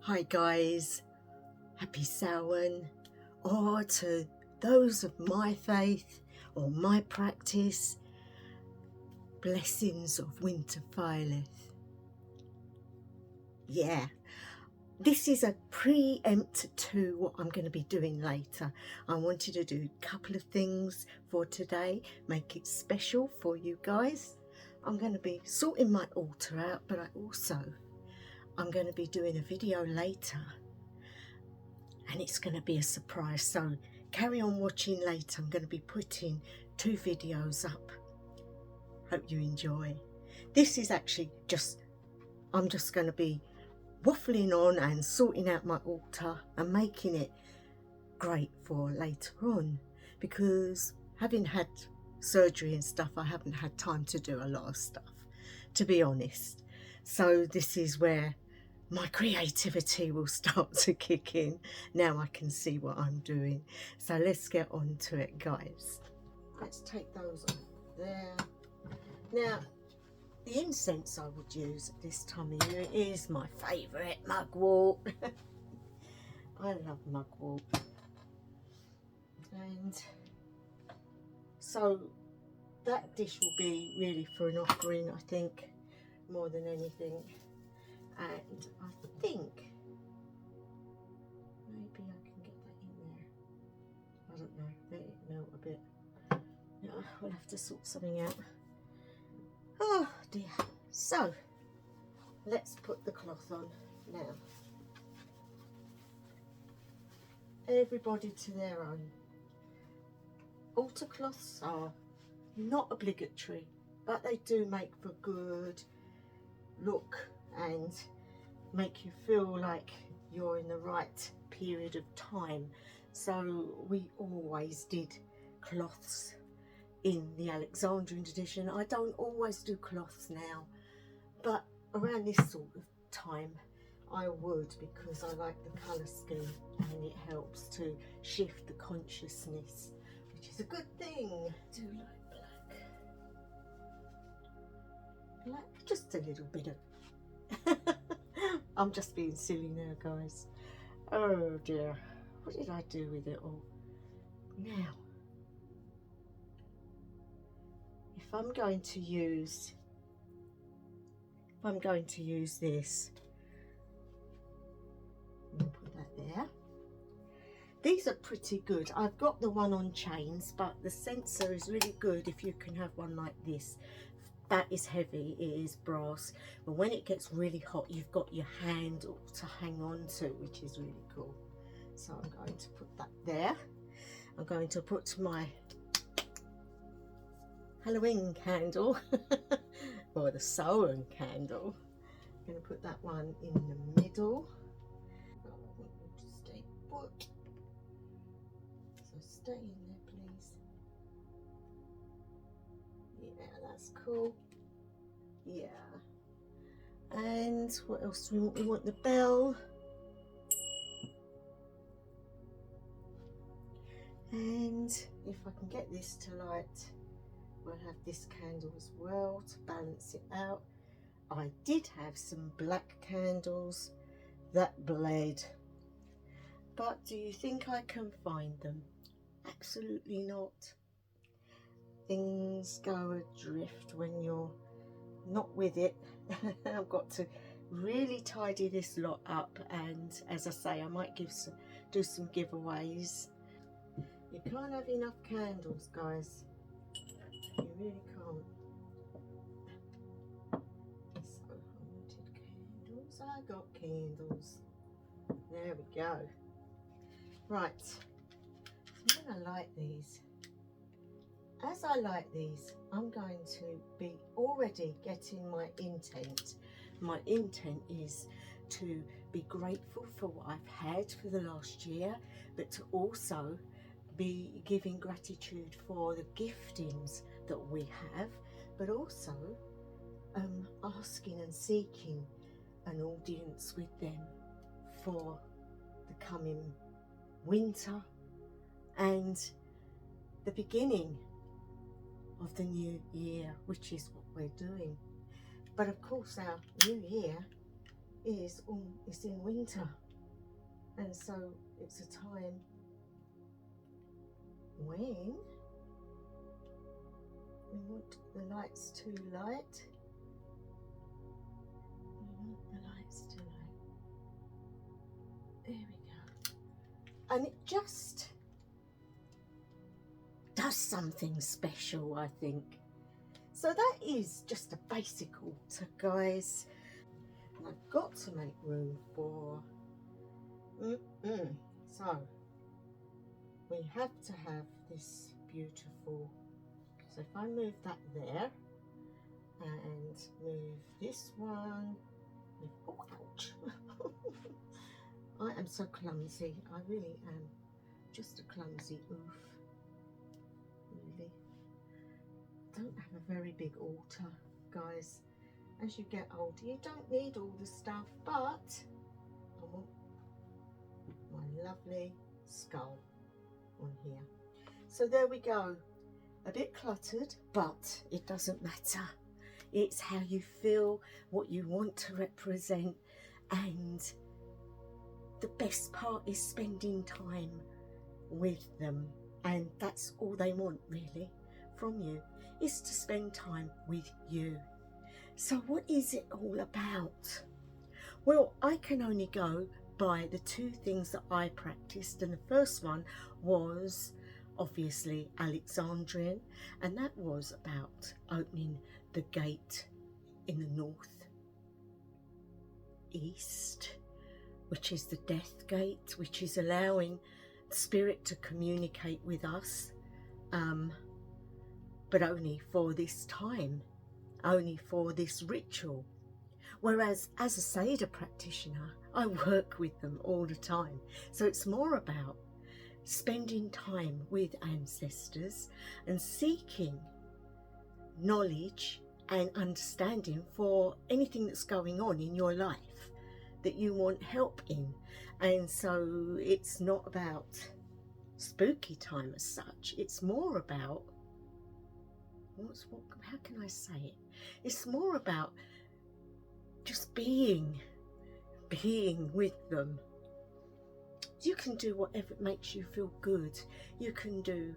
Hi guys, happy Samhain, or to those of my faith or my practice, blessings of winter faileth. Yeah, this is a preempt to what I'm going to be doing later. I wanted to do a couple of things for today, make it special for you guys. I'm going to be sorting my altar out, but I'm going to be doing a video later. And it's going to be a surprise, so carry on watching later. I'm going to be putting 2 videos up. Hope you enjoy. This is actually I'm just going to be waffling on and sorting out my altar and making it great for later on, because having had surgery and stuff, I haven't had time to do a lot of stuff, to be honest. So this is where my creativity will start to kick in. Now I can see what I'm doing. So let's get on to it, guys. Let's take those off there. Now, the incense I would use at this time of year is my favourite, mugwort. I love mugwort. And so that dish will be really for an offering, I think, more than anything. And I think maybe I can get that in there. I don't know, let it melt a bit. Yeah, we'll have to sort something out. Oh dear. So let's put the cloth on now. Everybody to their own. Altar cloths are not obligatory, but they do make for good look and make you feel like you're in the right period of time. So we always did cloths in the Alexandrian tradition. I don't always do cloths now, but around this sort of time I would, because I like the colour scheme and it helps to shift the consciousness, which is a good thing. I do like black, just a little bit of I'm just being silly now, guys. Oh dear, what did I do with it all? Now, if I'm going to use this, I'm going to put that there. These are pretty good. I've got the one on chains, but the censer is really good if you can have one like this. That is heavy, it is brass, but when it gets really hot you've got your handle to hang on to, which is really cool. So I'm going to put that there. I'm going to put my Halloween candle or the Samhain candle. I'm going to put that one in the middle. I want you to stay put, so stay in there please. Yeah, that's cool. Yeah. And what else do we want? We want the bell. And if I can get this to light, we'll have this candle as well to balance it out. I did have some black candles that bled, but do you think I can find them? Absolutely not. Things go adrift when you're not with it. I've got to really tidy this lot up, and as I say, I might do some giveaways. You can't have enough candles, guys. You really can't. So I wanted candles. I got candles. There we go. Right. So I'm gonna light these. As I light these, I'm going to be already getting my intent. My intent is to be grateful for what I've had for the last year, but to also be giving gratitude for the giftings that we have, but also asking and seeking an audience with them for the coming winter and the beginning of the new year, which is what we're doing. But of course our new year is it's in winter, and so it's a time when we want the lights too light. We want the lights too light. There we go. And it just does something special, I think. So that is just a basic altar, guys. And I've got to make room for so we have to have this beautiful, so if I move that there and move this one, oh ouch. I am so clumsy, I really am just a clumsy oof, really. Don't have a very big altar, guys. As you get older you don't need all the stuff, but I want my lovely skull on here. So there we go, a bit cluttered, but it doesn't matter. It's how you feel, what you want to represent, and the best part is spending time with them, and that's all they want really from you, is to spend time with you. So what is it all about? Well, I can only go by the two things that I practiced, and the first one was obviously Alexandrian, and that was about opening the gate in the north east, which is the death gate, which is allowing spirit to communicate with us, but only for this time, only for this ritual. Whereas as a Seidr practitioner, I work with them all the time. So it's more about spending time with ancestors and seeking knowledge and understanding for anything that's going on in your life that you want help in. And so it's not about spooky time as such. It's more about, how can I say it? It's more about just being with them. You can do whatever makes you feel good. You can do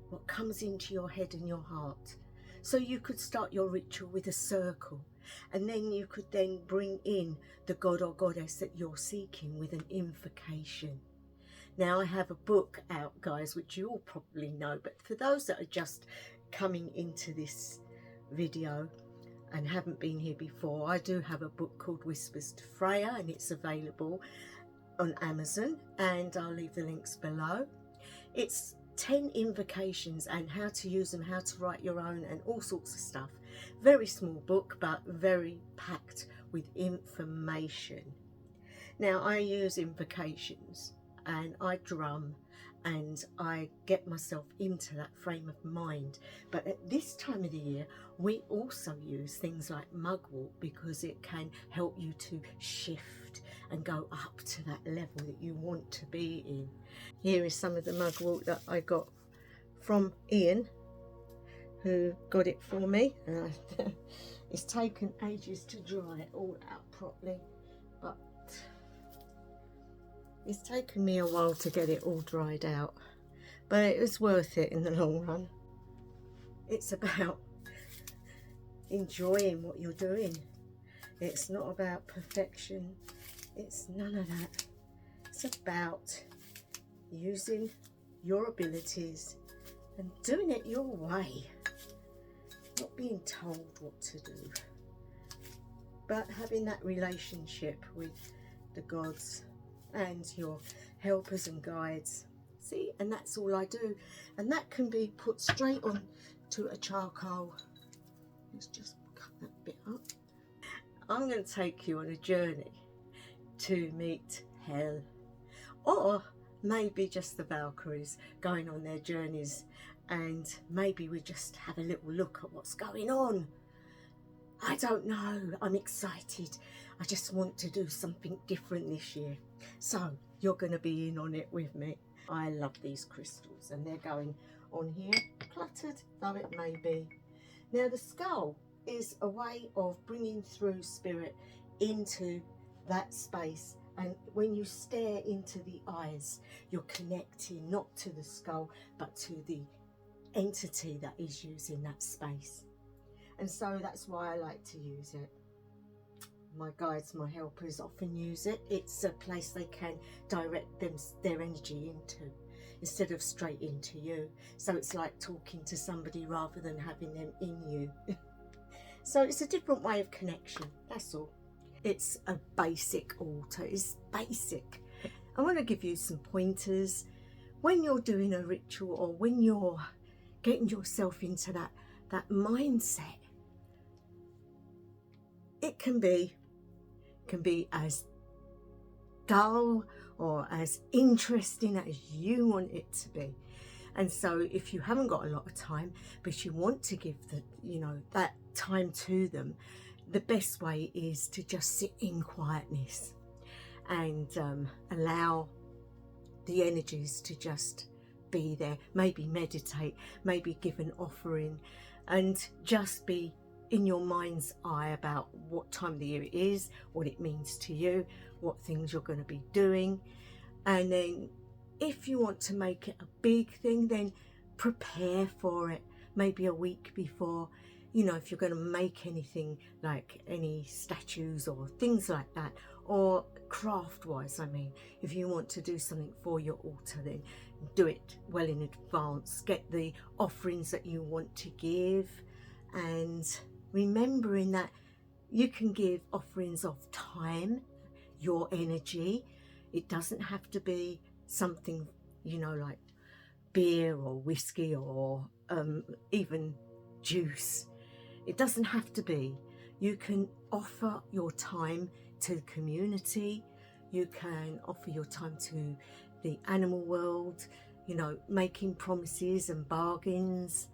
what comes into your head and your heart. So you could start your ritual with a circle, and then you could then bring in the god or goddess that you're seeking with an invocation. Now I have a book out, guys, which you all probably know, but for those that are just coming into this video and haven't been here before, I do have a book called Whispers to Freya, and it's available on Amazon, and I'll leave the links below. It's 10 invocations and how to use them, how to write your own, and all sorts of stuff. Very small book, but very packed with information. Now I use invocations and I drum and I get myself into that frame of mind. But at this time of the year, we also use things like mugwort, because it can help you to shift and go up to that level that you want to be in. Here is some of the mugwort that I got from Ian, who got it for me. It's taken ages to dry it all out properly, but it's taken me a while to get it all dried out, but it was worth it in the long run. It's about enjoying what you're doing. It's not about perfection. It's none of that. It's about using your abilities and doing it your way. Not being told what to do, but having that relationship with the gods and your helpers and guides. See, and that's all I do, and that can be put straight on to a charcoal. Let's just cut that bit up. I'm going to take you on a journey to meet Hel, or maybe just the Valkyries going on their journeys, and maybe we just have a little look at what's going on. I don't know, I'm excited. I just want to do something different this year. So you're going to be in on it with me. I love these crystals, and they're going on here, cluttered though it may be. Now the skull is a way of bringing through spirit into that space. And when you stare into the eyes, you're connecting not to the skull, but to the entity that is using that space. And so that's why I like to use it. My guides, my helpers often use it. It's a place they can direct their energy into, instead of straight into you. So it's like talking to somebody rather than having them in you. So it's a different way of connection, that's all. It's a basic altar, it's basic. I want to give you some pointers when you're doing a ritual, or when you're getting yourself into that mindset. It can be as dull or as interesting as you want it to be. And so if you haven't got a lot of time, but you want to give that time to them, the best way is to just sit in quietness and allow the energies to just be there. Maybe meditate, maybe give an offering, and just be in your mind's eye about what time of the year it is, what it means to you, what things you're going to be doing. And then if you want to make it a big thing, then prepare for it maybe a week before. If you're going to make anything, like any statues or things like that, or craft wise, if you want to do something for your altar, then do it well in advance. Get the offerings that you want to give, and remembering that you can give offerings of time, your energy. It doesn't have to be something, like beer or whiskey or even juice. It doesn't have to be. You can offer your time to the community. You can offer your time to the animal world, making promises and bargains.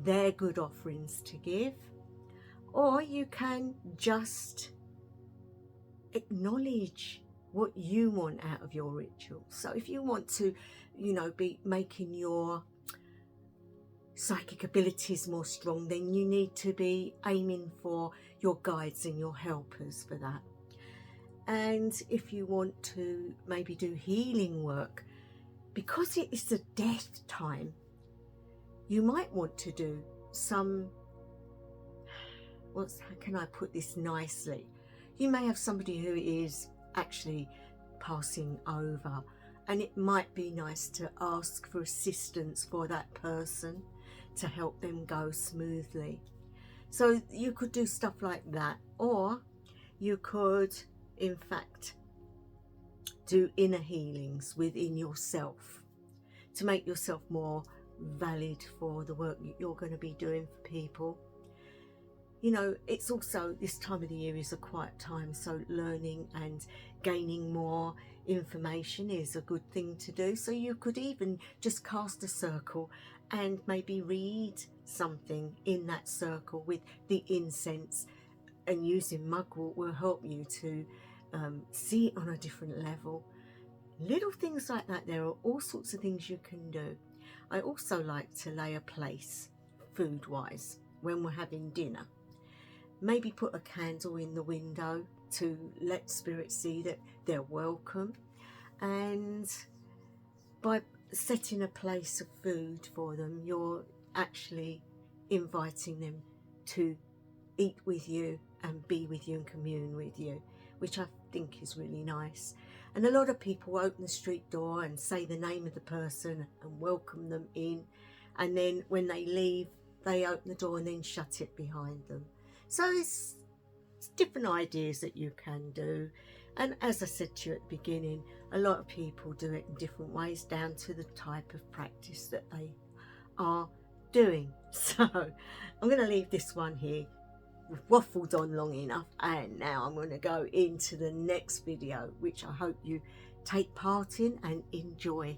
They're good offerings to give. Or you can just acknowledge what you want out of your ritual. So if you want to, be making your psychic abilities more strong, then you need to be aiming for your guides and your helpers for that. And if you want to maybe do healing work, because it is the death time, you might want to do some, how can I put this nicely? You may have somebody who is actually passing over, and it might be nice to ask for assistance for that person to help them go smoothly. So you could do stuff like that, or you could in fact do inner healings within yourself to make yourself more valid for the work that you're going to be doing for people. It's also, this time of the year is a quiet time, so learning and gaining more information is a good thing to do. So you could even just cast a circle and maybe read something in that circle with the incense, and using mugwort will help you to see it on a different level. Little things like that. There are all sorts of things you can do. I also like to lay a place food wise when we're having dinner. Maybe put a candle in the window to let spirits see that they're welcome. And by setting a place of food for them, you're actually inviting them to eat with you and be with you and commune with you, which I think is really nice. And a lot of people open the street door and say the name of the person and welcome them in, and then when they leave, they open the door and then shut it behind them. So it's different ideas that you can do. And as I said to you at the beginning, a lot of people do it in different ways, down to the type of practice that they are doing. So I'm going to leave this one here. We've waffled on long enough, and now I'm going to go into the next video, which I hope you take part in and enjoy.